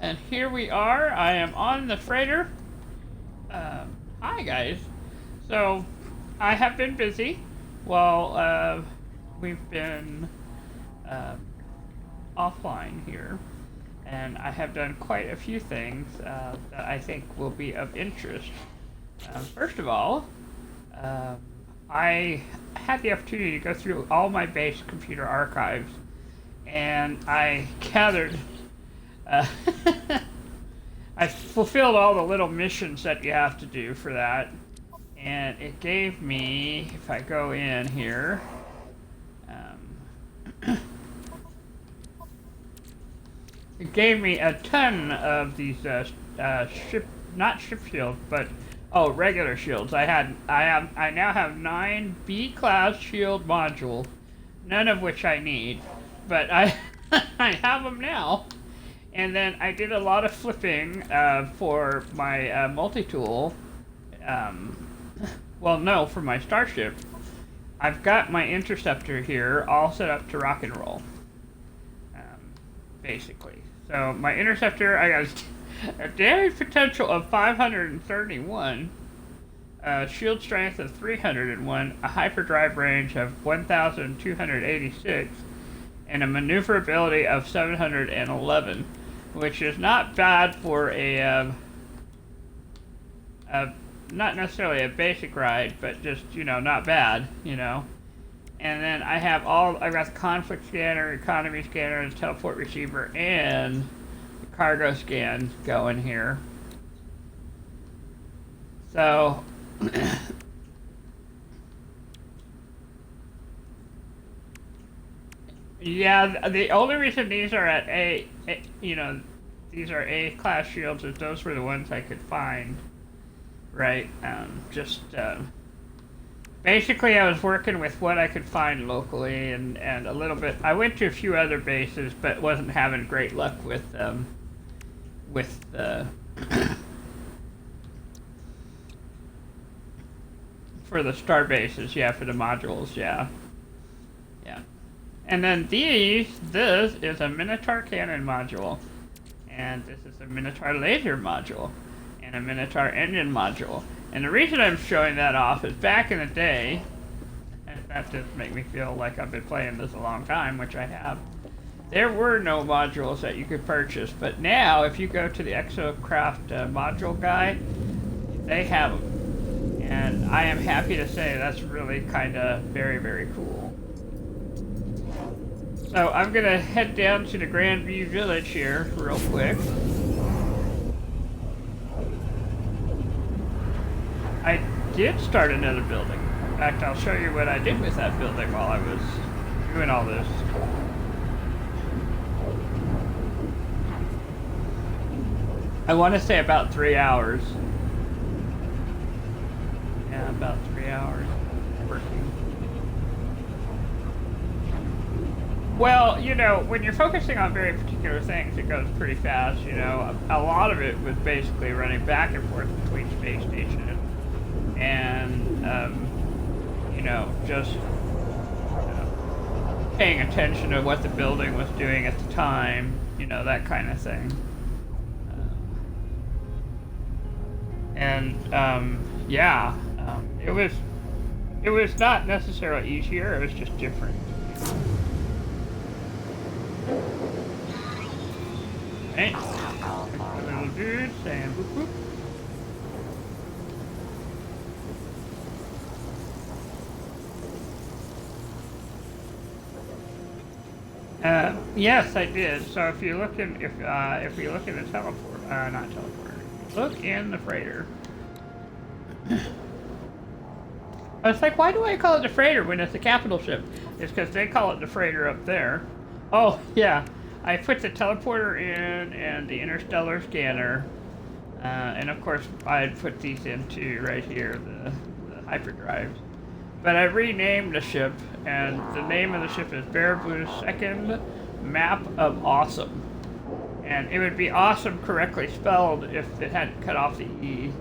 And here we are. I am on the freighter. Hi guys. So I have been busy while we've been offline here, and I have done quite a few things that I think will be of interest. First of all, I had the opportunity to go through all my base computer archives, and I gathered. Uh, I fulfilled all the little missions that you have to do for that, and it gave me, if I go in here, it gave me a ton of these not ship shields, but regular shields. I now have 9 B-class shield modules, none of which I need, but I I have them now. And then I did a lot of flipping for my multi-tool. Well, no, for my starship. I've got my interceptor here all set up to rock and roll, basically. So my interceptor, I got a damage potential of 531, shield strength of 301, a hyperdrive range of 1,286, and a maneuverability of 711. Which is not bad for not necessarily a basic ride, but just, not bad, And then I've got the conflict scanner, economy scanner, the teleport receiver, and the cargo scan going here. So, yeah, the only reason these are at these are A-class shields is those were the ones I could find, right? Basically I was working with what I could find locally and a little bit. I went to a few other bases, but wasn't having great luck with for the star bases, for the modules, yeah. And then this is a Minotaur cannon module, and this is a Minotaur laser module, and a Minotaur engine module. And the reason I'm showing that off is back in the day, and that does make me feel like I've been playing this a long time, which I have, there were no modules that you could purchase, but now if you go to the Exocraft module guy, they have them. And I am happy to say that's really kind of very, very cool. So I'm going to head down to the Grandview Village here real quick. I did start another building. In fact, I'll show you what I did with that building while I was doing all this. I want to say about 3 hours. Yeah, about 3 hours working. Well, when you're focusing on very particular things, it goes pretty fast, A lot of it was basically running back and forth between space stations and, just paying attention to what the building was doing at the time, that kind of thing. It was not necessarily easier, it was just different. Hey, little dude saying boop boop. Yes, I did. So if you look in, if you look in the not teleporter, look in the freighter. I was like, why do I call it the freighter when it's a capital ship? It's because they call it the freighter up there. Oh, yeah. I put the teleporter in and the interstellar scanner. And of course, I'd put these into right here, the hyperdrives. But I renamed the ship, and the name of the ship is Baraboo's Second Map of Awesome. And it would be awesome correctly spelled if it hadn't cut off the E.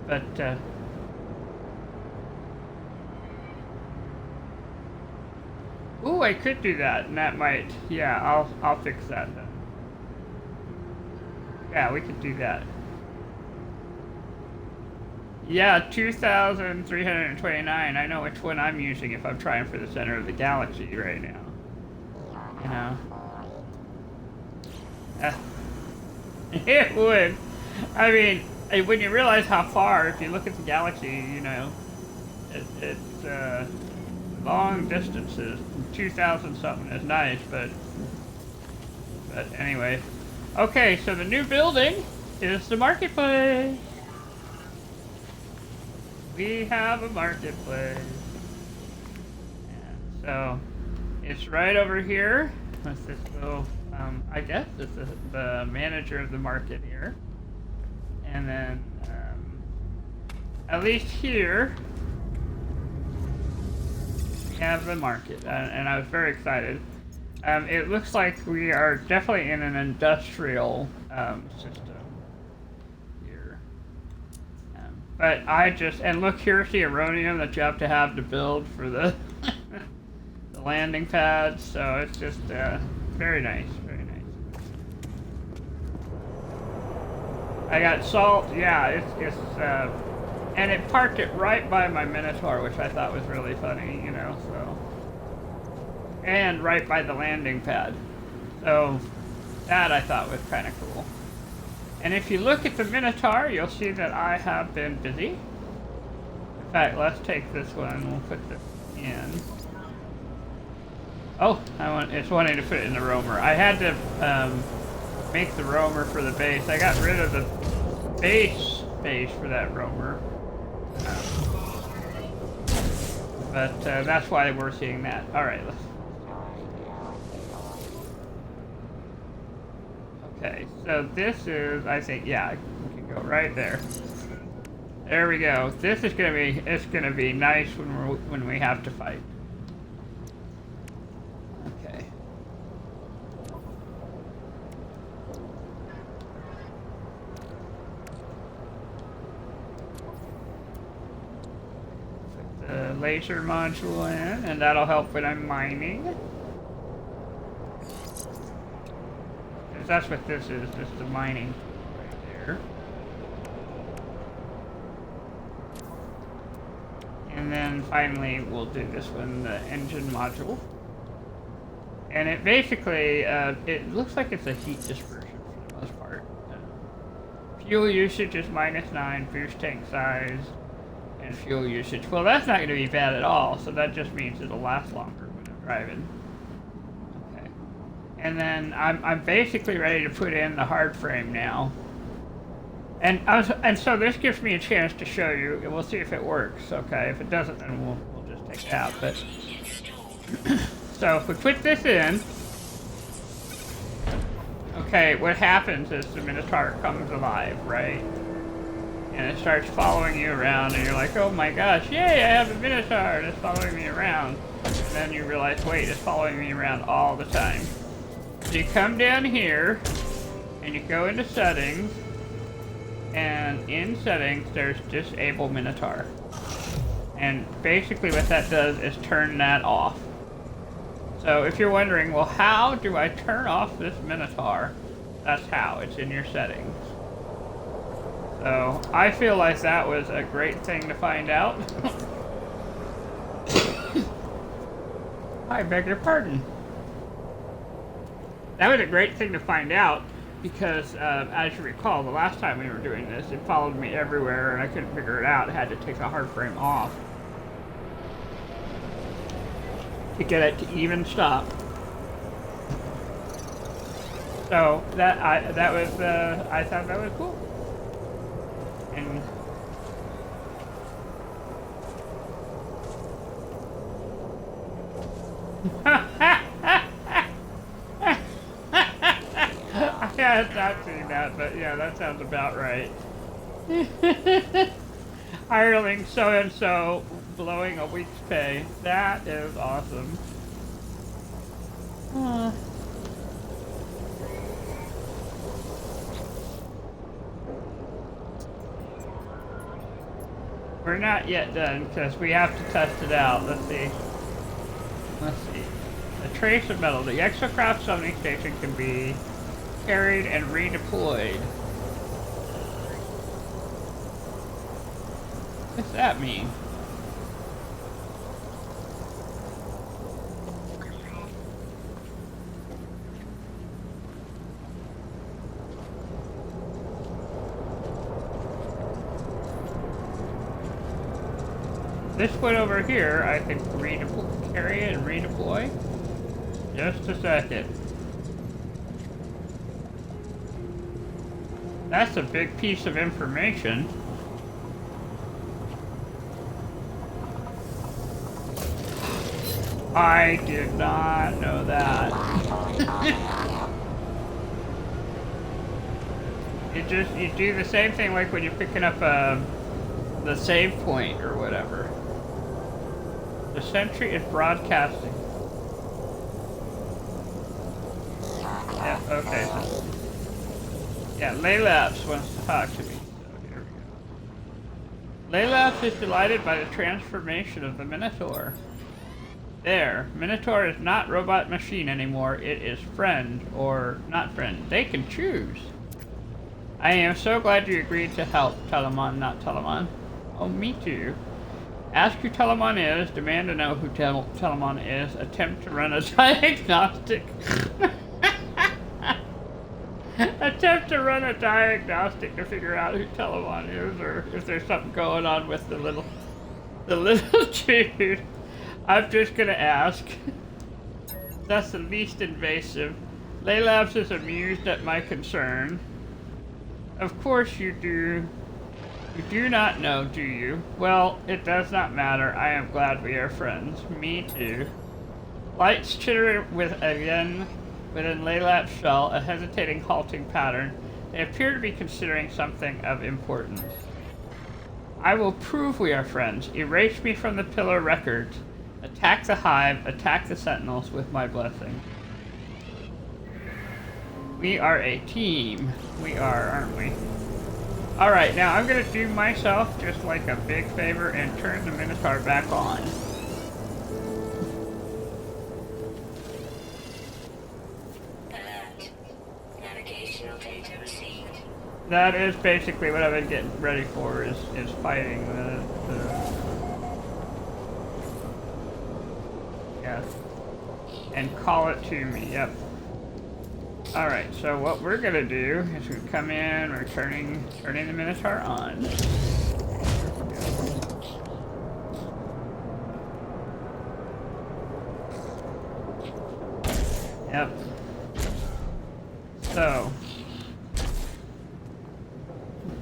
But, ooh, I could do that, and that might, yeah, I'll fix that then. Yeah, we could do that. Yeah, 2,329. I know which one I'm using if I'm trying for the center of the galaxy right now. You know. It would. I mean, when you realize how far, if you look at the galaxy, you know, it's long distances. 2,000 something is nice, but anyway. Okay, so the new building is the marketplace. We have a marketplace. And so it's right over here. Let's just go. I guess this is the manager of the market here. And then, at least here, we have the market. And I was very excited. It looks like we are definitely in an industrial system here. But and look, here's the uranium that you have to build for the, the landing pads. So it's just very nice. I got salt, yeah, it's and it parked it right by my Minotaur, which I thought was really funny, you know, so. And right by the landing pad. So, that I thought was kind of cool. And if you look at the Minotaur, you'll see that I have been busy. In fact, let's take this one, we'll put this in. Oh, it's wanting to put it in the roamer. I had to, make the roamer for the base. I got rid of the base space for that roamer. But that's why we're seeing that. Alright, let's. Okay, so this is, I think, yeah, we can go right there. There we go. This is it's gonna be nice when we have to fight. Okay. The laser module in, and that'll help when I'm mining. Because that's what this is, just the mining right there. And then finally we'll do this one, the engine module. And it basically, it looks like it's a heat dispersion for the most part. Fuel usage is -9, boost tank size, and fuel usage. Well, that's not going to be bad at all, so that just means it'll last longer when I'm driving. Okay. And then I'm basically ready to put in the hard frame now. And so this gives me a chance to show you, and we'll see if it works, okay? If it doesn't, then we'll just take it out. But so if we put this in, okay, what happens is the Minotaur comes alive, right? And it starts following you around, and you're like, oh my gosh, yay, I have a Minotaur, and it's following me around. And then you realize, wait, it's following me around all the time. So you come down here, and you go into settings, and in settings, there's disable Minotaur. And basically what that does is turn that off. So if you're wondering, well, how do I turn off this Minotaur? That's how, it's in your settings. So I feel like that was a great thing to find out. I beg your pardon. That was a great thing to find out because, as you recall, the last time we were doing this, it followed me everywhere and I couldn't figure it out. I had to take the hard frame off to get it to even stop. So I thought that was cool. And I had not seen that, but yeah, that sounds about right. Hireling so-and-so blowing a week's pay. That is awesome. We're not yet done because we have to test it out. Let's see. A trace of metal. The exocraft summoning station can be carried and redeployed. What's that mean? This one over here, I can carry it and redeploy. Just a second. That's a big piece of information. I did not know that. You do the same thing like when you're picking up the save point or whatever. The sentry is broadcasting. Yeah, okay. So, yeah, Laylaps wants to talk to me. So here we go. Laylaps is delighted by the transformation of the Minotaur. There, Minotaur is not robot machine anymore. It is friend or not friend. They can choose. I am so glad you agreed to help, Telemon, not Telemon. Oh, me too. Ask who Telemon is, demand to know who Telemon is, attempt to run a diagnostic. Attempt to run a diagnostic to figure out who Telemon is, or if there's something going on with the little dude. I'm just gonna ask. That's the least invasive. Laylabs is amused at my concern. Of course you do. You do not know, do you? Well, it does not matter. I am glad we are friends. Me too. Lights chitter within Laylap's shell, a hesitating, halting pattern. They appear to be considering something of importance. I will prove we are friends. Erase me from the pillar records. Attack the hive, attack the sentinels with my blessing. We are a team. We are, aren't we? Alright, now I'm gonna do myself just like a big favor and turn the Minotaur back on. Alert. Navigational data received. That is basically what I've been getting ready for, is fighting the yes. And call it to me, yep. Alright, so what we're gonna do is we come in, we're turning the Minotaur on. Yep. So,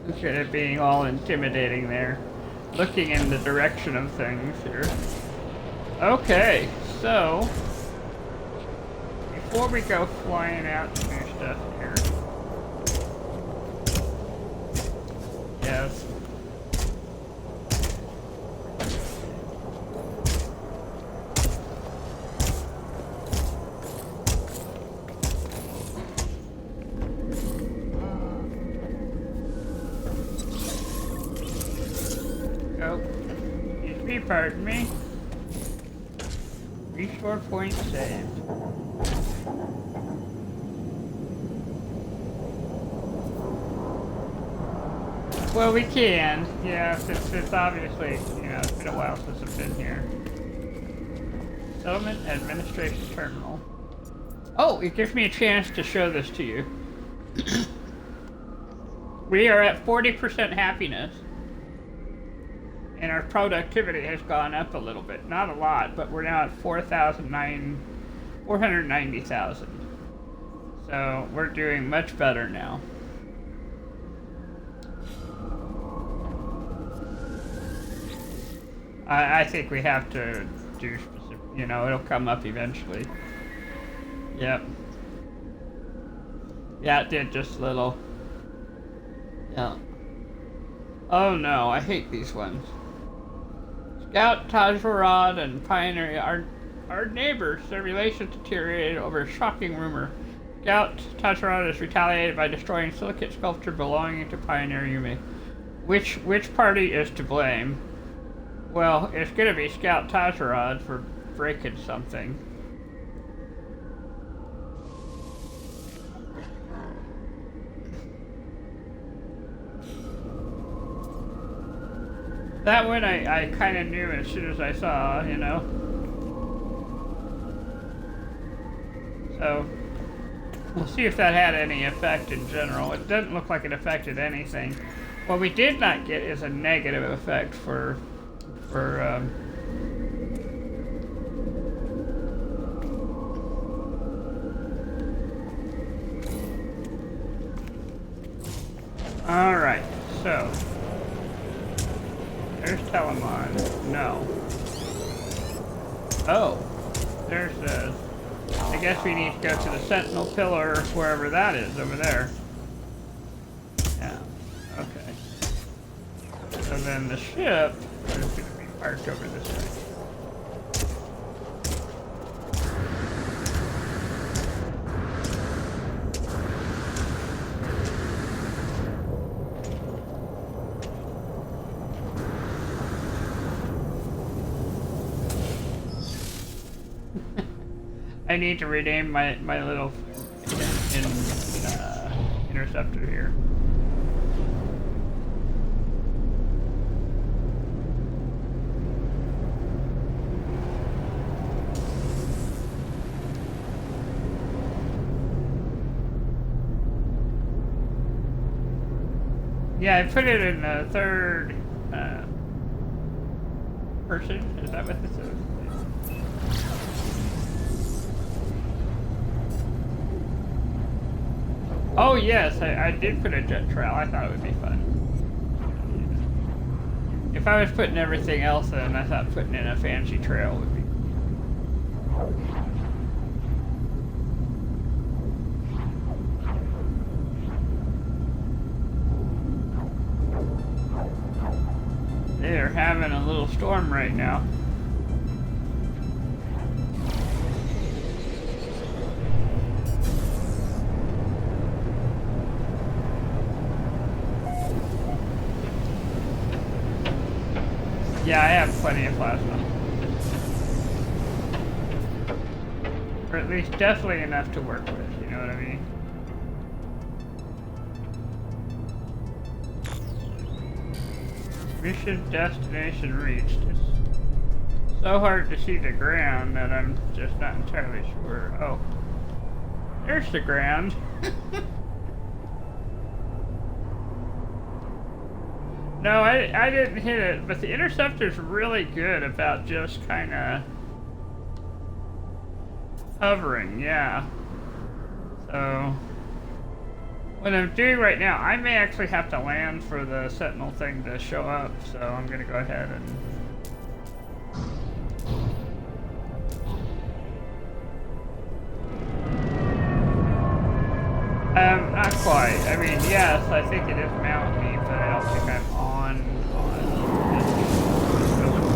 look at it being all intimidating there. Looking in the direction of things here. Okay, so before we go flying out to do stuff here. Yes. Oh, excuse me, pardon me. Restore point saved. Well, we can. Yeah, it's obviously, you know, it's been a while since I've been here. Settlement Administration Terminal. Oh, it gives me a chance to show this to you. We are at 40% happiness. And our productivity has gone up a little bit. Not a lot, but we're now at 490,000. So we're doing much better now. I think we have to do specific, you know, it'll come up eventually. Yep. Yeah, it did just a little. Yeah. Oh no, I hate these ones. Scout, Tajvarad, and Pioneer are neighbors. Their relations deteriorated over a shocking rumor. Scout, Tajvarad is retaliated by destroying silicate sculpture belonging to Pioneer Yumi. Which party is to blame? Well, it's gonna be Scout Tajvarad for breaking something. That one I kind of knew as soon as I saw, you know. So, we'll see if that had any effect in general. It doesn't look like it affected anything. What we did not get is a negative effect for Alright, so there's Telemon. No. Oh, there's the... I guess we need to go to the Sentinel Pillar, wherever that is, over there. Yeah, okay. So then the ship is going to be parked over this way. I need to rename my little interceptor here. Yeah, I put it in the third person. Is that what this is? Oh yes, I did put a jet trail. I thought it would be fun. If I was putting everything else in, I thought putting in a fancy trail would be. They're having a little storm right now. Yeah, I have plenty of plasma. Or at least definitely enough to work with, you know what I mean? Mission destination reached. It's so hard to see the ground that I'm just not entirely sure. Oh. There's the ground. No, I didn't hit it, but the interceptor's really good about just kind of hovering, yeah. So, what I'm doing right now, I may actually have to land for the Sentinel thing to show up, so I'm going to go ahead and... not quite. I mean, yes, I think it is mounting me, but I don't think I'm on this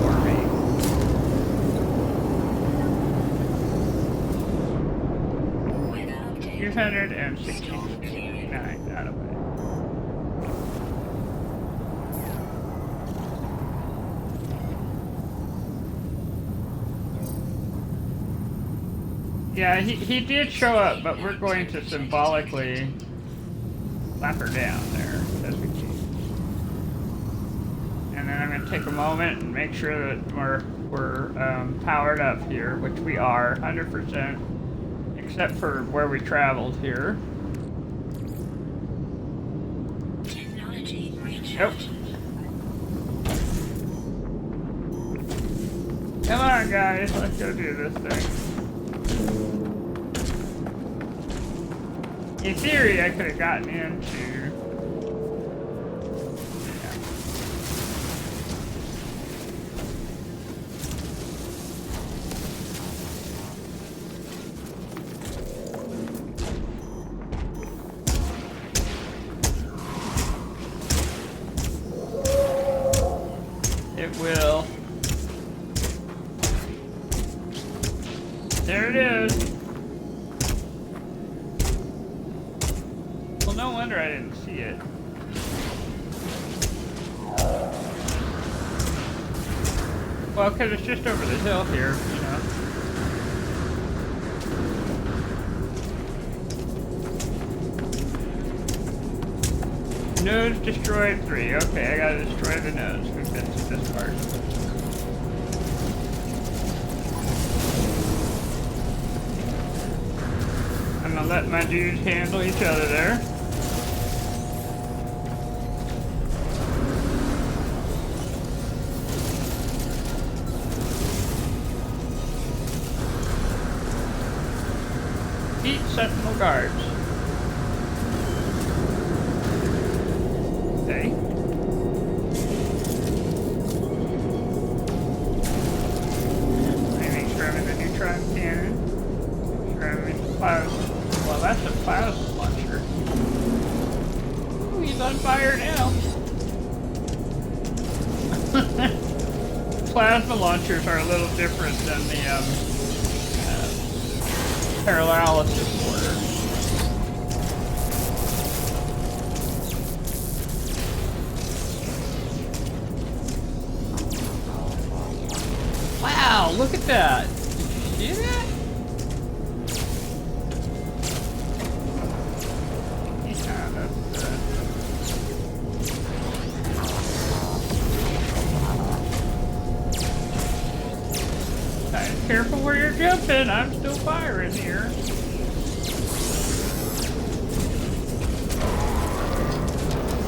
for me. 269 out of it. Yeah, he did show up, but we're going to symbolically slap her down there as we can. And then I'm going to take a moment and make sure that we're powered up here, which we are 100%, except for where we traveled here. Yep. Come on, guys, let's go do this thing. In theory, I could have gotten into... It will. There it is. Well, no wonder I didn't see it. Well, because it's just over the hill here, you know. Nodes destroyed 3. Okay, I gotta destroy the nodes. bits of this part. I'm gonna let my dudes handle each other there. Eat sentinel guards. Okay. Make sure I'm in the neutron cannon. Make sure I'm in plasma. Well, that's a plasma launcher. Ooh, he's on fire now. Plasma launchers are a little different than the paralysis order. Wow, look at that. Did you see that? Yeah, that's careful where you're jumping. I'm still firing here.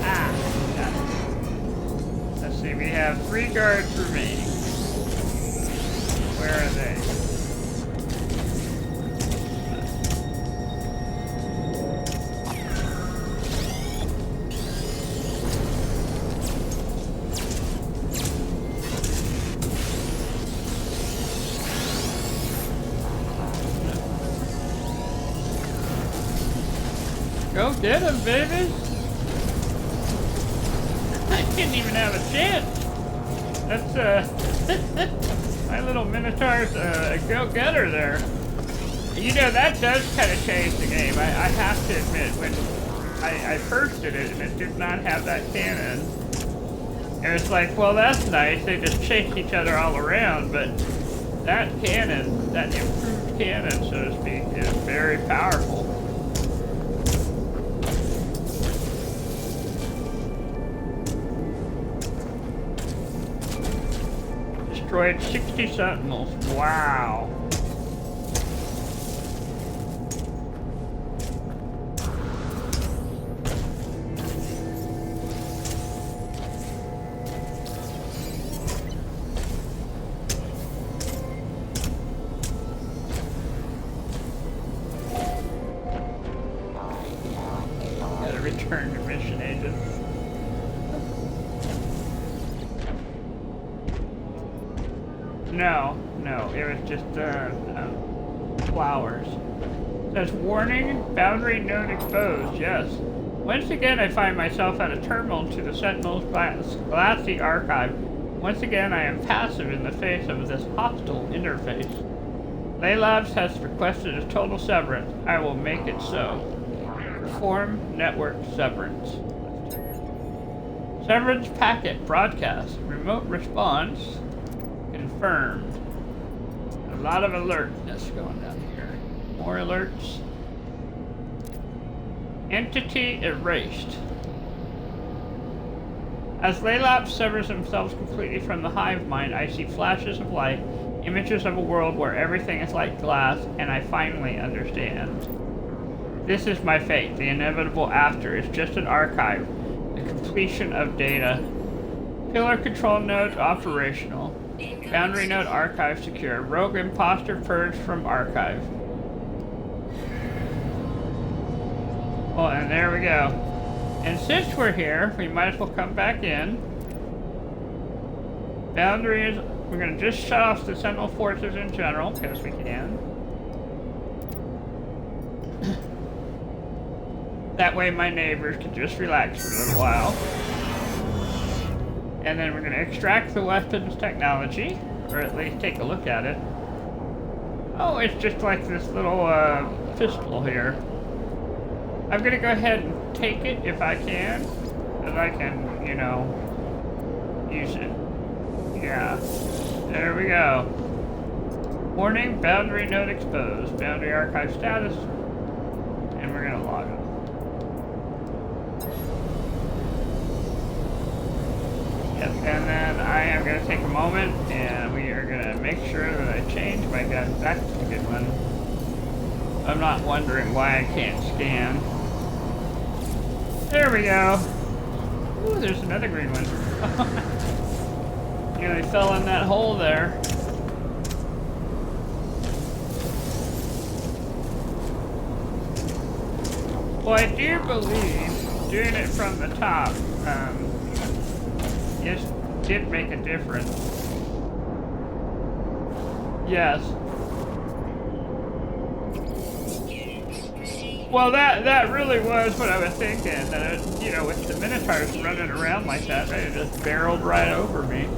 Ah, got it. Let's see, we have 3 guards remaining. Where are they? Go get him, baby! I didn't even have a chance! That's, my little Minotaur's a go-getter there. You know, that does kind of change the game. I have to admit, when I first did it and it did not have that cannon, it was like, well, that's nice. They just chased each other all around, but that cannon, that improved cannon, so to speak, is very powerful. Destroyed 60 sentinels. Wow. Gotta return to mission agent. No, it was just flowers. It says, warning, boundary node exposed, yes. Once again, I find myself at a terminal to the Sentinel's glassy archive. Once again, I am passive in the face of this hostile interface. Lay Labs has requested a total severance. I will make it so. Perform network severance. Severance packet broadcast. Remote response. Confirmed. A lot of alertness going down here. More alerts. Entity erased. As Laylap severs themselves completely from the hive mind, I see flashes of light, images of a world where everything is like glass, and I finally understand. This is my fate. The inevitable after is just an archive. The completion of data. Pillar control nodes operational. Boundary node archive secure. Rogue imposter purged from archive. Well, and there we go. And since we're here, we might as well come back in. Boundaries, we're going to just shut off the Sentinel forces in general, because we can. That way my neighbors can just relax for a little while. And then we're going to extract the weapons technology, or at least take a look at it. Oh, it's just like this little pistol here. I'm going to go ahead and take it if I can, because I can, you know, use it. Yeah, there we go. Warning, boundary node exposed. Boundary archive status, and we're going to log on. Yep, and then I am going to take a moment and we are going to make sure that I change my gun back to the good one. I'm not wondering why I can't scan. There we go. Ooh, there's another green one. You know, they fell in that hole there. Well, I do believe doing it from the top did make a difference. Yes. Well, that really was what I was thinking. That you know, with the Minotaurs running around like that, they just barreled right over me.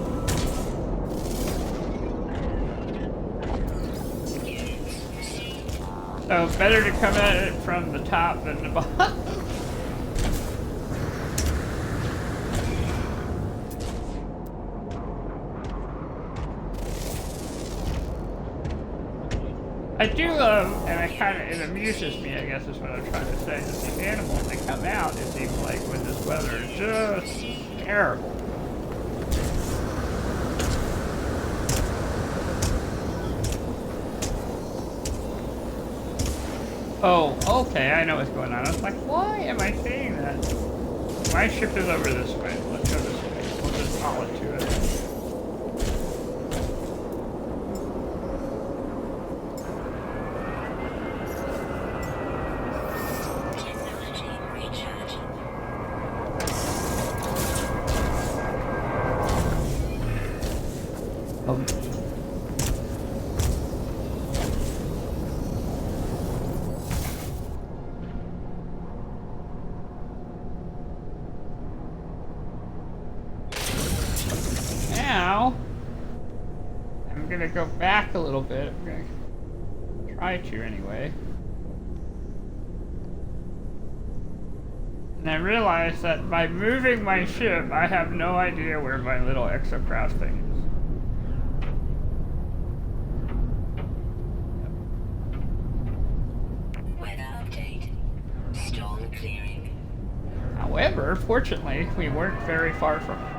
So better to come at it from the top than the bottom. I do love, and it amuses me, I guess is what I'm trying to say, that these animals that come out, it seems like, when this weather is just terrible. Oh, okay, I know what's going on. I was like, why am I saying that? My ship is over this way. Let's go this way. We'll just follow to it. Now, I'm gonna go back a little bit. I'm gonna try to anyway. And I realize that by moving my ship, I have no idea where my little exocraft thing is. However, fortunately, we weren't very far from it.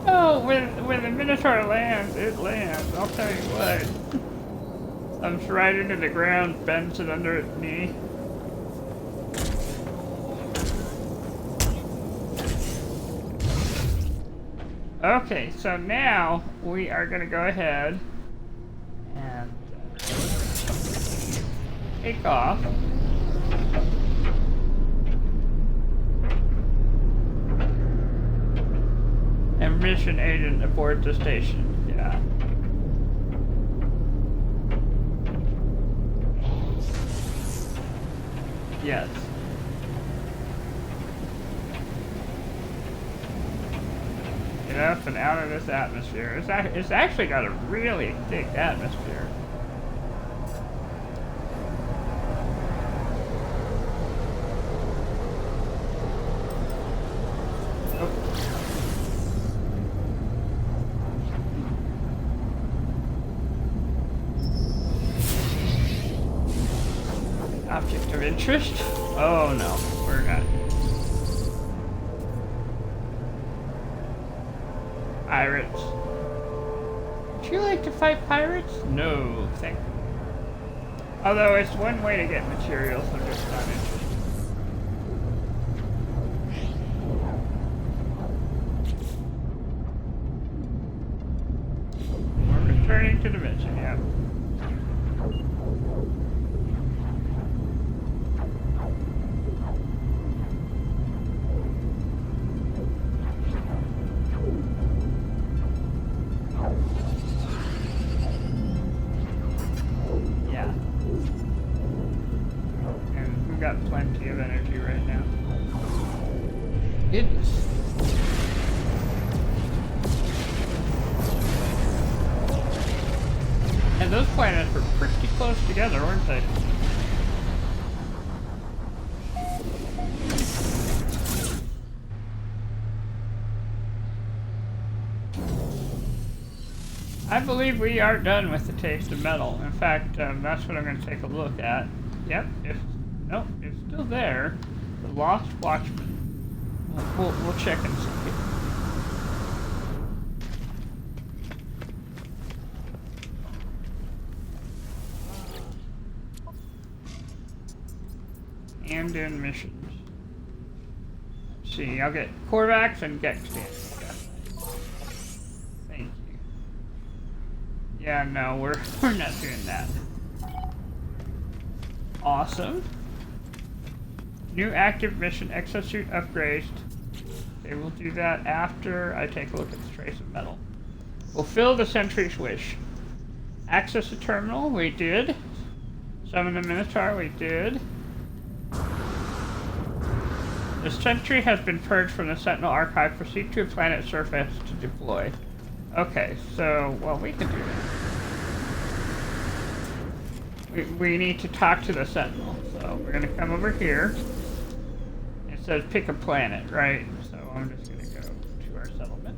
Oh, when the Minotaur lands, it lands. I'll tell you what. Comes right into the ground, bends it under its knee. Okay, so now we are going to go ahead and take off. And mission agent aboard the station. Yeah. Yes. Get up and out of this atmosphere. It's actually got a really thick atmosphere. Object of interest? Oh no, we're not. Pirates. Would you like to fight pirates? No, thank you. Although it's one way to get materials, I'm just not interested. We're returning to the mission, yeah. Got plenty of energy right now. Goodness. And those planets were pretty close together, weren't they? believe we are done with the taste of metal. In fact, that's what I'm going to take a look at. Yep, nope, it's still there. The Lost Watchman. We'll check and see. And in missions. Let's see, I'll get Korvax and Gex damage. Thank you. Yeah, no, we're not doing that. Awesome. New active mission exosuit upgrades. Okay, we'll do that after I take a look at the trace of metal. Fulfill the sentry's wish. Access the terminal, we did. Summon the Minotaur, we did. The sentry has been purged from the Sentinel archive. Proceed to a planet's surface to deploy. Okay, so, well, we can do that. We need to talk to the Sentinel. So we're gonna come over here. It says pick a planet, right? So I'm just gonna go to our settlement.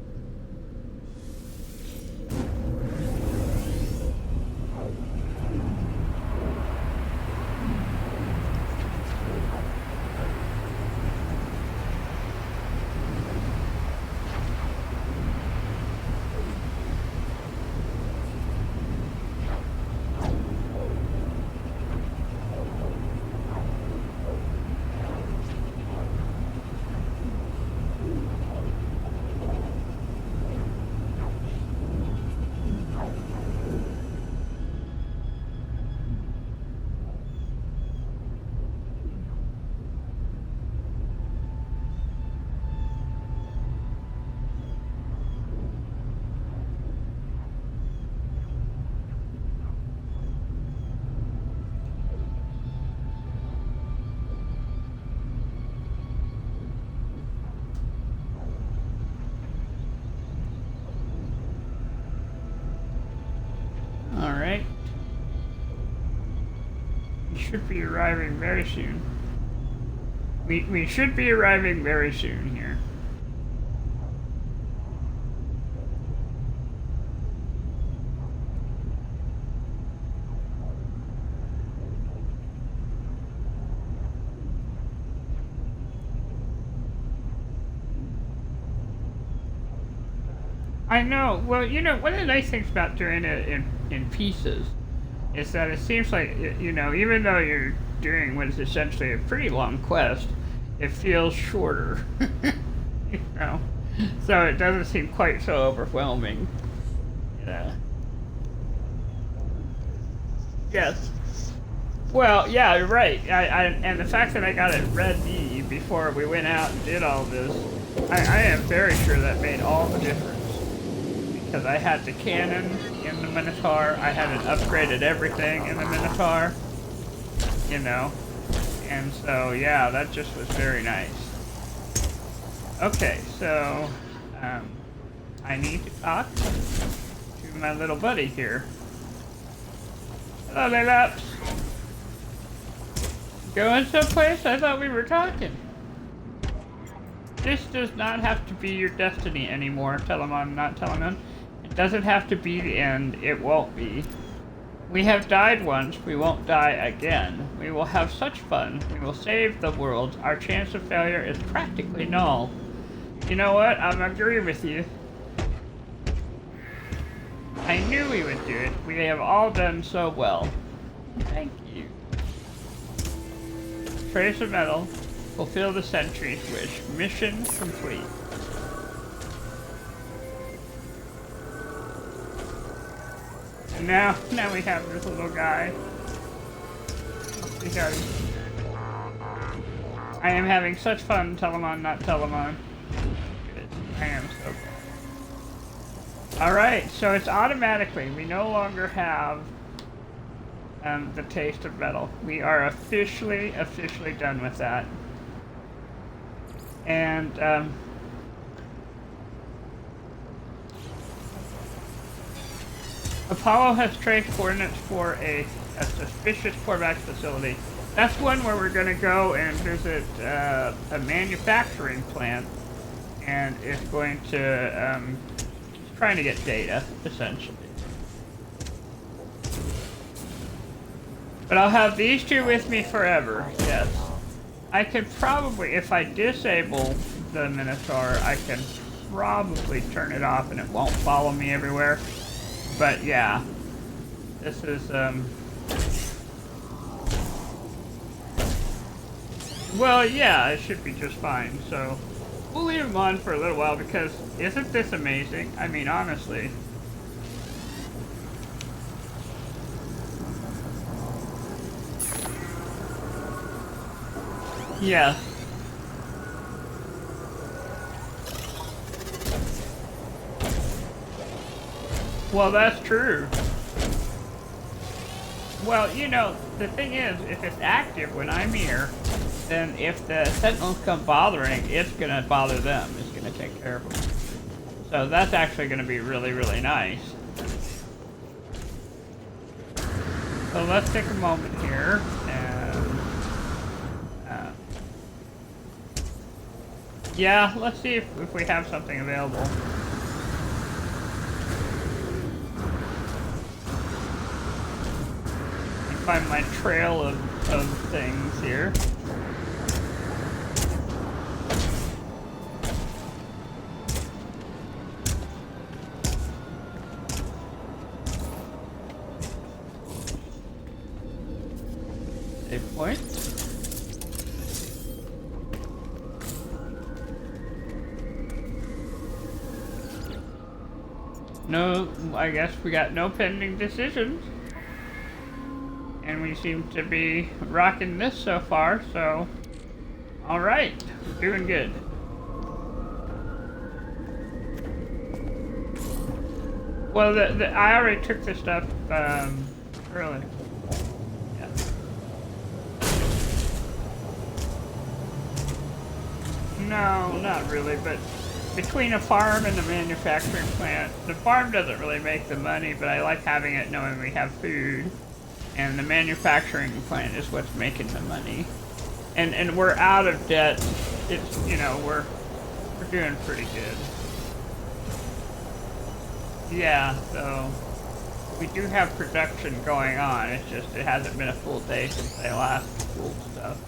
Alright. We should be arriving very soon. We should be arriving very soon here. I know. Well, you know, one of the nice things about doing it in pieces is that it seems like, you know, even though you're doing what is essentially a pretty long quest, it feels shorter. You know? So it doesn't seem quite so overwhelming. Yeah. Yes. Well, yeah, you're right. And the fact that I got it red E before we went out and did all this, I am very sure that made all the difference. Because I had the cannon in the Minotaur, I hadn't upgraded everything in the Minotaur, you know, and so yeah, that just was very nice. Okay, so I need to talk to my little buddy here. Hello, Laps. Going someplace? I thought we were talking. This does not have to be your destiny anymore, Telemon, not Telemon. Doesn't have to be the end, it won't be. We have died once, we won't die again. We will have such fun, we will save the world. Our chance of failure is practically null. You know what, I agree with you. I knew we would do it. We have all done so well. Thank you. Trace of metal, fulfill the sentry's wish. Mission complete. Now we have this little guy. Because I am having such fun, Telemon, not Telemon. Good. I am so fun. Alright, so it's automatically, we no longer have the taste of metal. We are officially done with that. And, Apollo has traced coordinates for a suspicious Korvax facility. That's one where we're going to go and visit a manufacturing plant, and it's going to trying to get data, essentially. But I'll have these two with me forever, yes. I could probably, if I disable the Minotaur, I can probably turn it off and it won't follow me everywhere. But yeah, this is, well, yeah, it should be just fine. So we'll leave them on for a little while because isn't this amazing? I mean, honestly. Yeah. Well, that's true. Well, you know, the thing is, if it's active when I'm here, then if the sentinels come bothering, it's gonna bother them. It's gonna take care of them. So that's actually gonna be really, really nice. So let's take a moment here and yeah, let's see if we have something available. Find my trail of things here. Save point. No, I guess we got no pending decisions. And we seem to be rocking this so far, so alright, we're doing good. Well, I already took the stuff early. Yeah. No, not really, but between a farm and the manufacturing plant, the farm doesn't really make the money, but I like having it knowing we have food. And the manufacturing plant is what's making the money. And we're out of debt. It's, you know, we're doing pretty good. Yeah, so we do have production going on. It's just it hasn't been a full day since I last pulled stuff.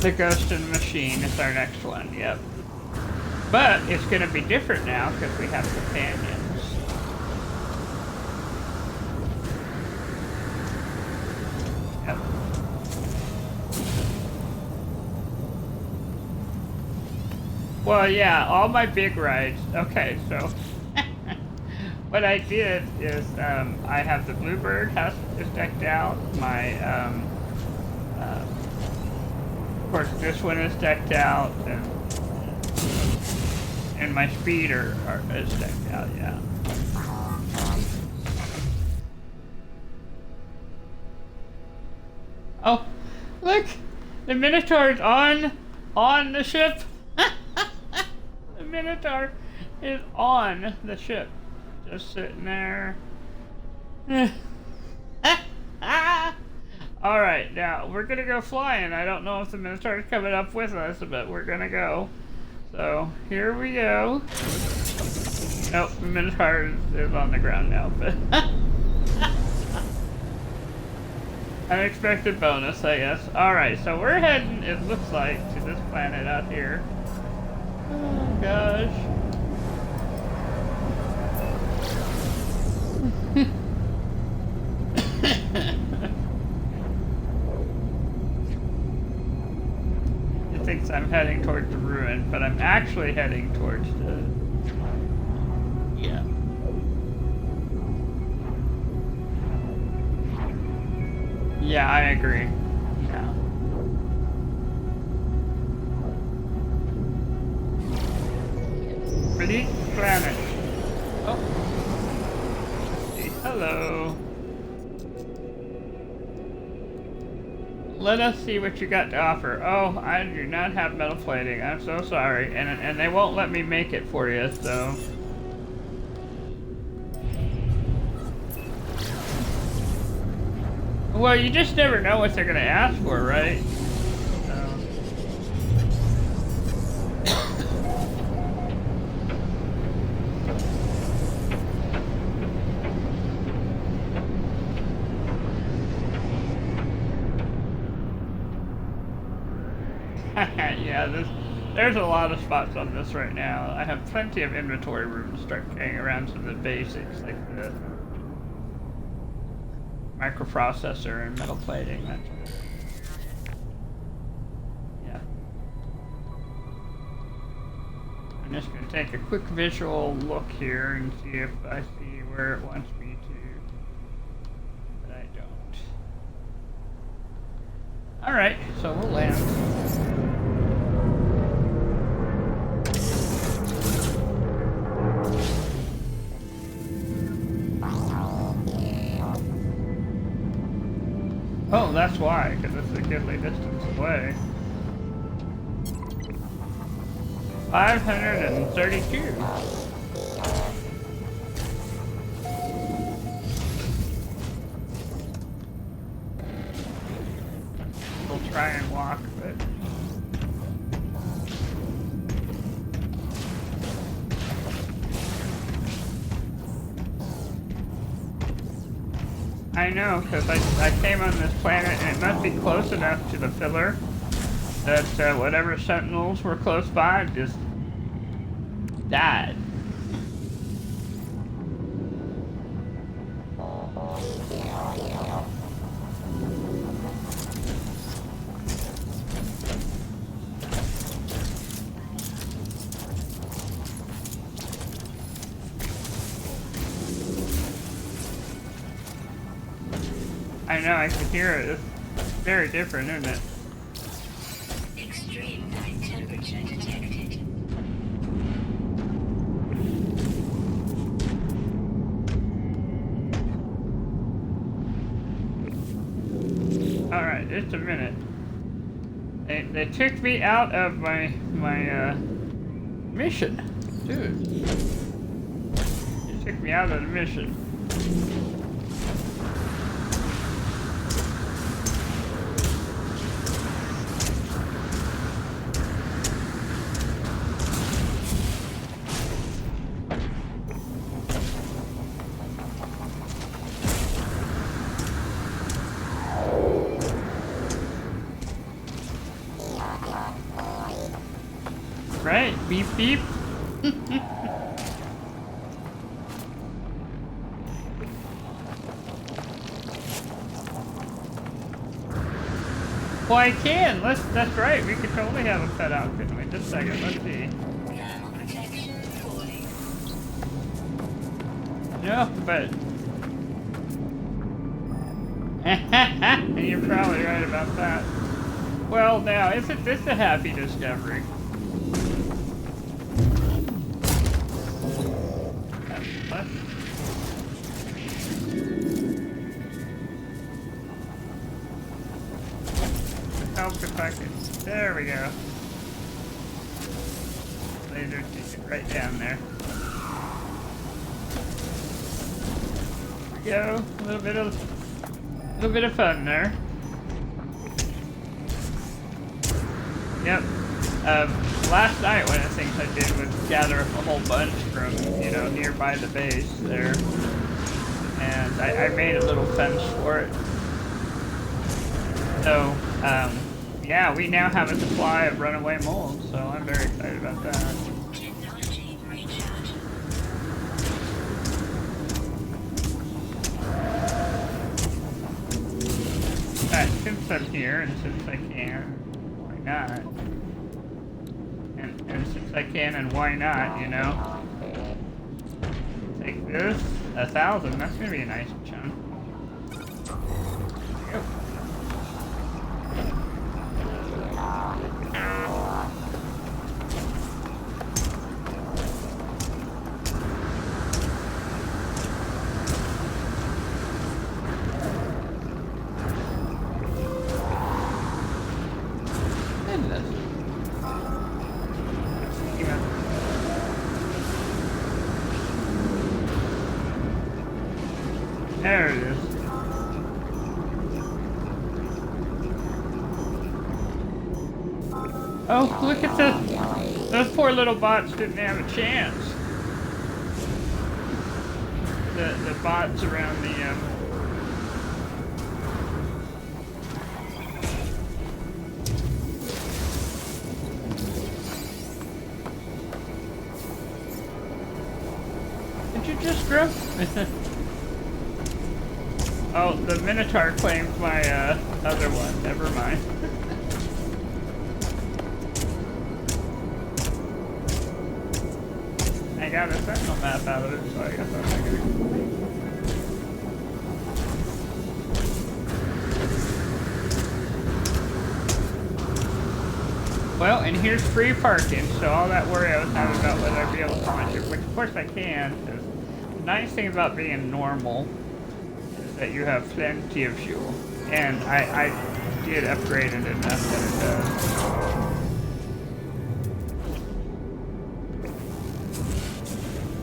The Ghost in the Machine is our next one, yep. But it's going to be different now because we have companions. Yep. Well, yeah, all my big rides. Okay, so what I did is I have the Bluebird house is decked out. My of course, this one is decked out, and my speeder is decked out. Yeah. Oh, look! The Minotaur's on the ship. The Minotaur is on the ship, just sitting there. All right, now we're gonna go flying. I don't know if the Minotaur is coming up with us, but we're gonna go. So here we go. Nope, the Minotaur is on the ground now, but. Unexpected bonus, I guess. Alright, so we're heading, it looks like, to this planet out here. Oh, gosh. It thinks I'm heading towards the ruin, but I'm actually heading towards the... Yeah. Yeah, I agree. Yeah. Pretty planet. Oh. Hello. Let us see what you got to offer. Oh, I do not have metal plating. I'm so sorry. And they won't let me make it for you, so... Well, you just never know what they're going to ask for, right? Yeah, there's a lot of spots on this right now. I have plenty of inventory room to start carrying around some of the basics, like the microprocessor and metal plating. That's yeah. I'm just going to take a quick visual look here and see if I see where it wants me to, but I don't. Alright, so we'll land. Oh, that's why, because it's a goodly distance away. 532. We'll try and walk, but... I know, because I came on this planet and it must be close enough to the filler that whatever sentinels were close by just died. I know, I can hear it. It's very different, isn't it? Extreme night temperature detected. Alright, just a minute. They took me out of my mission. Dude. They took me out of the mission. Right, beep beep. Well, I can. That's right. We could totally have a pet out, couldn't we? Just a second. Let's see. Thermal protection 40. No, but you're probably right about that. Well, now isn't this a happy discovery? Help if I can. There we go. Laser take it right down there. There we go. A little bit of fun there. Yep. Last night one of the things I did was gather a whole bunch from, nearby the base there. And I made a little fence for it. So, yeah, we now have a supply of runaway mold, so I'm very excited about that. Technology recharge. Alright, since I'm here, and since I can, why not? And since I can, and why not, Take this, 1,000, that's gonna be a nice chunk. Yep. There it is. Oh, look at this. Those poor little bots didn't have a chance. The bots around the Oh, the Minotaur claimed my other one. Never mind. I got a sentinel map out of it, so I guess I'm not gonna complain. Well, and here's free parking, so all that worry I was having about whether I'd be able to launch it, which of course I can, because the nice thing about being normal is that you have plenty of fuel. And I did upgrade it enough that it does.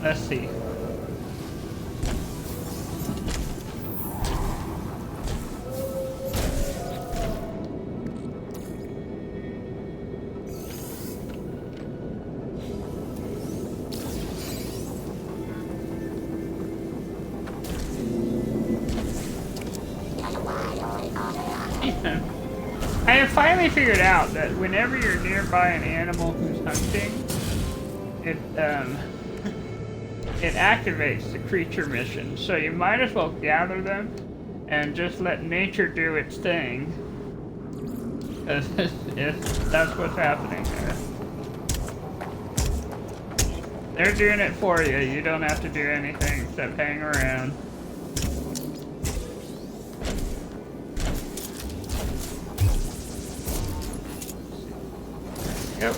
Let's see. I have finally figured out that whenever you're nearby an animal who's hunting, it it activates the creature mission. So you might as well gather them and just let nature do its thing. Because that's what's happening there. They're doing it for you. You don't have to do anything except hang around. Yep.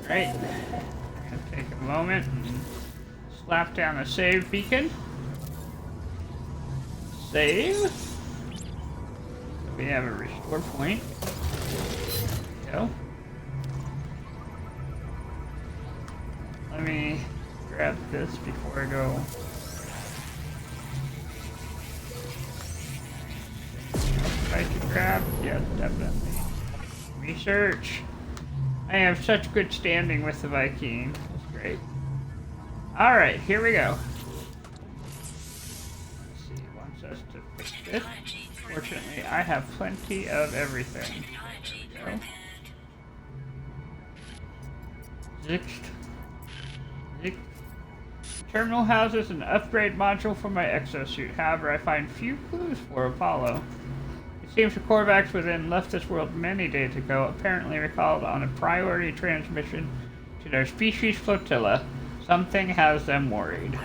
Right. Gonna take a moment and slap down a save beacon. Save. So we have a restore point. There we go. Let me grab this before I go. I can grab? Yes, definitely. Research. I have such good standing with the Viking. That's great. Alright, here we go. Let's see, it wants us to fix this. Fortunately, I have plenty of everything. There we go. Zixt. Zixt. Terminal houses an upgrade module for my exosuit. However, I find few clues for Apollo. It seems the Korvax within left this world many days ago, apparently recalled on a priority transmission to their species flotilla. Something has them worried.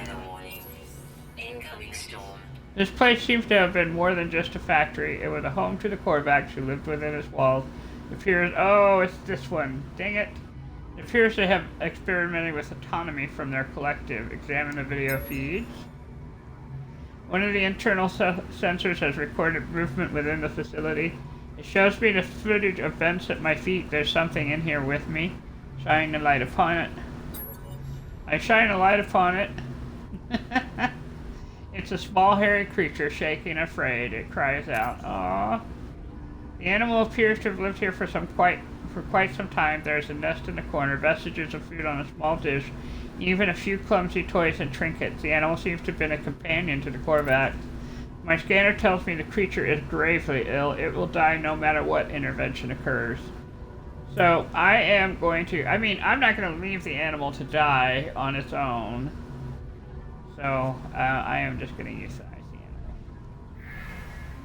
Incoming storm. This place seems to have been more than just a factory. It was a home to the Korvax who lived within its walls. It appears, oh, it's this one. Dang it. It appears they have experimented with autonomy from their collective. Examine the video feeds. One of the internal sensors has recorded movement within the facility. It shows me the footage of vents at my feet. There's something in here with me. Shining the light upon it. I shine a light upon it. It's a small hairy creature shaking afraid. It cries out, "Aww." The animal appears to have lived here for quite some time. There's a nest in the corner, vestiges of food on a small dish, even a few clumsy toys and trinkets. The animal seems to have been a companion to the Korvax. My scanner tells me the creature is gravely ill. It will die no matter what intervention occurs. So I am going to, I'm not going to leave the animal to die on its own. So I am just going to euthanize the animal.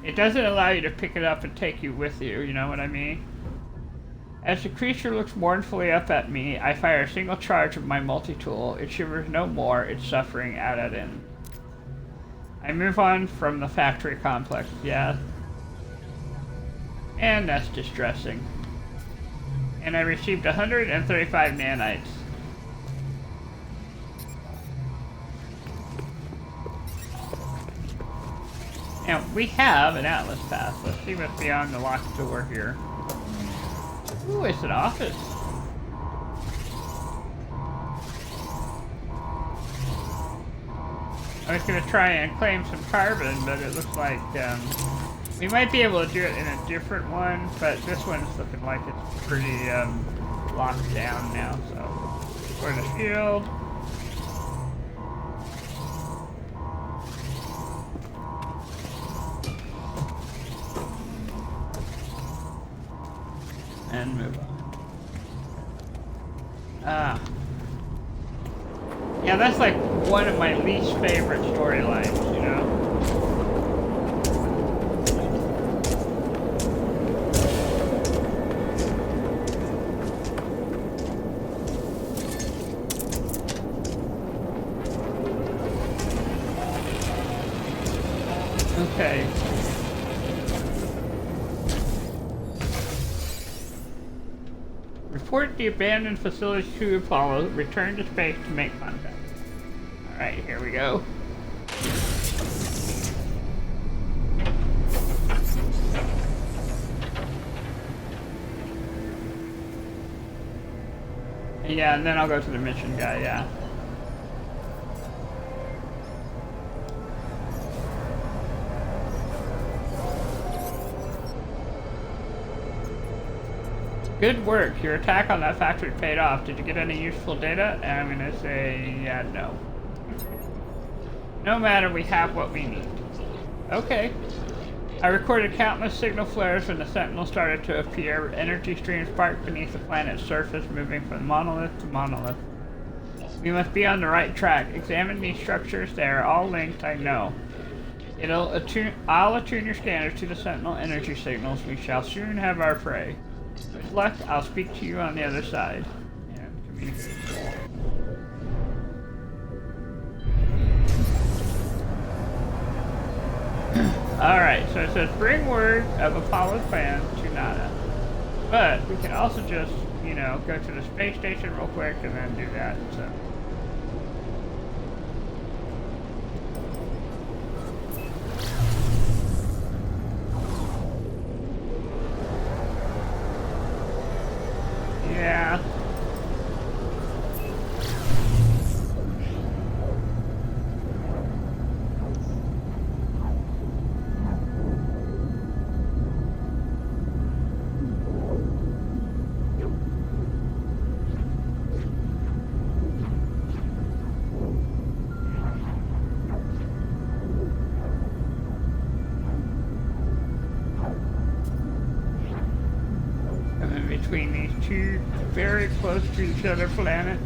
It doesn't allow you to pick it up and take you with you, you know what I mean? As the creature looks mournfully up at me, I fire a single charge of my multi-tool. It shivers no more, its suffering at an end. I move on from the factory complex, yeah. And that's distressing. And I received 135 nanites. Now, we have an Atlas pass. Let's see what's beyond the locked door here. Ooh, it's an office. I was going to try and claim some carbon, but it looks like we might be able to do it in a different one, but this one's looking like it's pretty locked down now, so for the shield. And move Ah. Yeah, that's like one of my least favorite storylines, you know? Okay. Report the abandoned facility to Apollo. Return to space to make contact. Alright, here we go. Yeah, and then I'll go to the mission guy, yeah. Good work. Your attack on that factory paid off. Did you get any useful data? And I'm gonna say, yeah, no. No matter, we have what we need. Okay. I recorded countless signal flares when the Sentinel started to appear. Energy streams sparked beneath the planet's surface, moving from monolith to monolith. We must be on the right track. Examine these structures. They are all linked, I know. I'll attune your scanners to the Sentinel energy signals. We shall soon have our prey. With luck, I'll speak to you on the other side. And communicate. Alright, so it says bring word of Apollo's plan to Nada. But we can also just, you know, go to the space station real quick and then do that, so. Yeah. And then between these two very close to each other planets.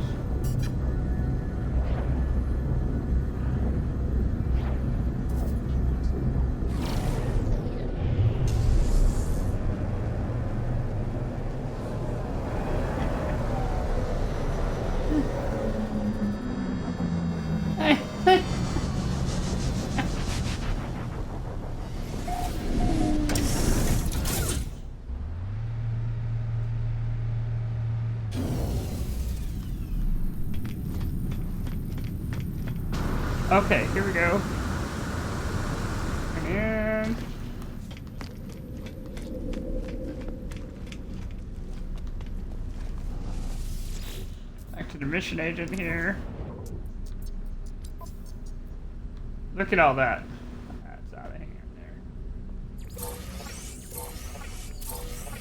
Okay, here we go. And back to the mission agent here. Look at all that. That's out of hand there.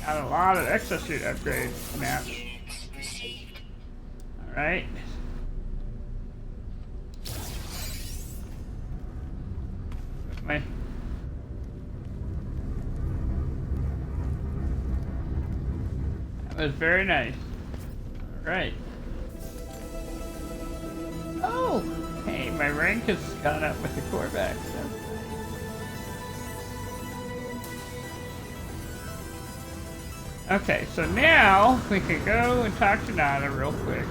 Got a lot of exosuit upgrades, Matt. Alright. That was very nice. Alright. Oh! Hey, my rank has gone up with the Corvax. Okay, so now we can go and talk to Nada real quick.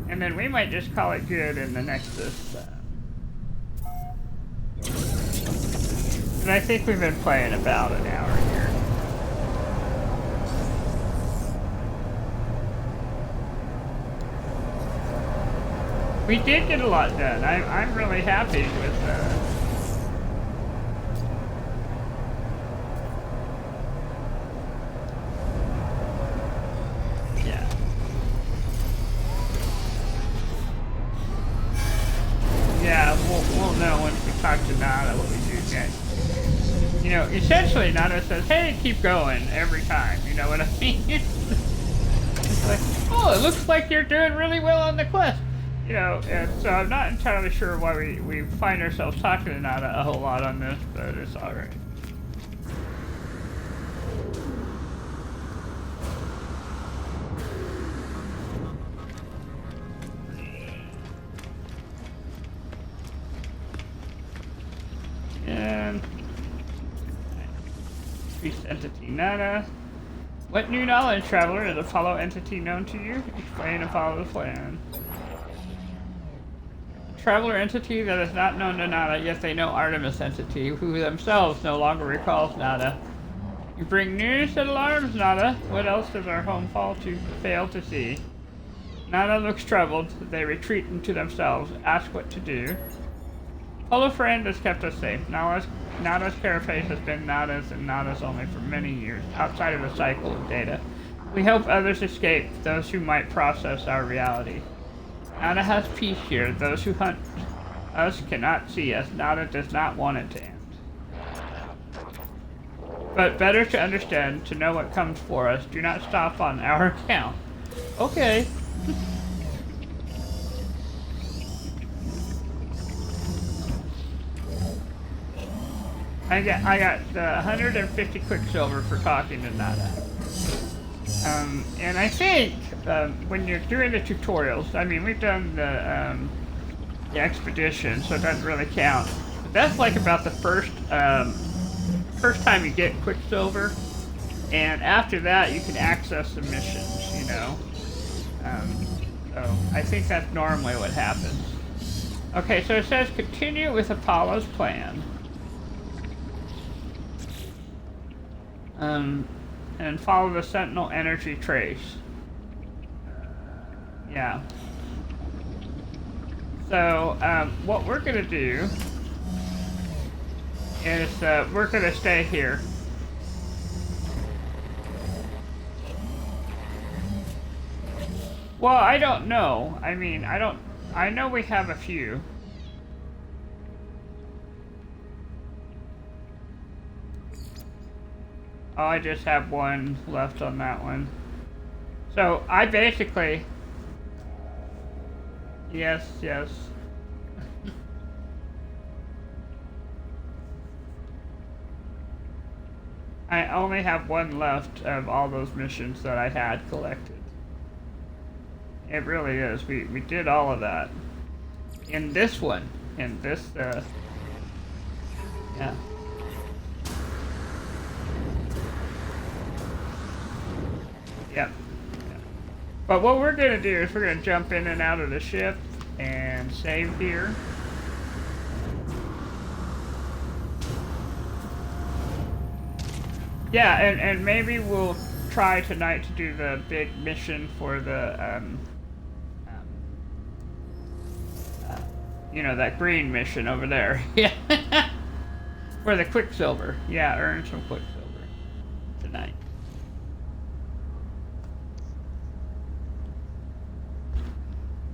And then we might just call it good in the Nexus. And I think we've been playing about an hour here. We did get a lot done. I'm really happy with yeah. Yeah, we'll know once we talk to Nada what we do next. You know, essentially Nada says, hey, keep going every time. You know what I mean? It's like, oh, it looks like you're doing really well on the quest. You know, and so I'm not entirely sure why we find ourselves talking to Nada a whole lot on this, but it's alright. entity, Nada. What new knowledge, traveler, is a follow entity known to you? Explain and follow the plan. Traveler entity that is not known to Nada, yet they know Artemis entity, who themselves no longer recalls Nada. You bring news that alarms Nada. What else does our home fail to see? Nada looks troubled. They retreat into themselves, ask what to do. Hello friend has kept us safe. Nada's carapace has been Nada's and Nada's only for many years, outside of the cycle of data. We help others escape, those who might process our reality. Nada has peace here. Those who hunt us cannot see us. Nada does not want it to end. But better to understand, to know what comes for us. Do not stop on our account. Okay. I got 150 Quicksilver for talking to Nada. And I think when you're doing the tutorials, I mean, we've done the expedition, so it doesn't really count. But that's like about the first time you get Quicksilver, and after that you can access the missions, you know. So I think that's normally what happens. Okay, so it says continue with Apollo's plan. And follow the Sentinel energy trace. Yeah. So, what we're gonna do is, we're gonna stay here. Well, I don't know. I mean, I know we have a few. Oh, I just have one left on that one. So, I basically... Yes. I only have one left of all those missions that I had collected. It really is. We did all of that. In this one. In this, yeah. Yep. But what we're going to do is we're going to jump in and out of the ship and save here. Yeah, and maybe we'll try tonight to do the big mission for the, you know, that green mission over there. Yeah. For the Quicksilver. Yeah, earn some Quicksilver tonight.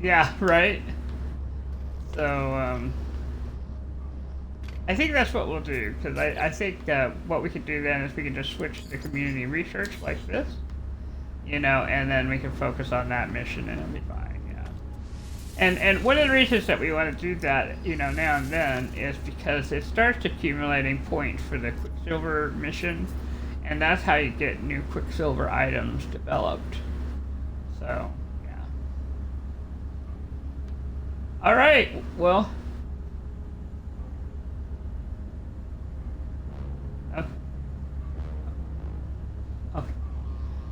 Yeah, right? So, I think that's what we'll do, because I think what we could do then is we can just switch to community research like this, you know, and then we can focus on that mission and it'll be fine, yeah. And one of the reasons that we want to do that, you know, now and then is because it starts accumulating points for the Quicksilver mission, and that's how you get new Quicksilver items developed. So... All right, well,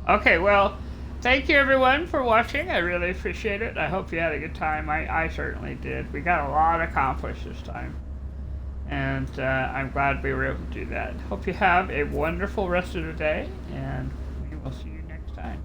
okay, well, thank you everyone for watching. I really appreciate it. I hope you had a good time. I certainly did. We got a lot accomplished this time, and I'm glad we were able to do that. Hope you have a wonderful rest of the day, and we will see you next time.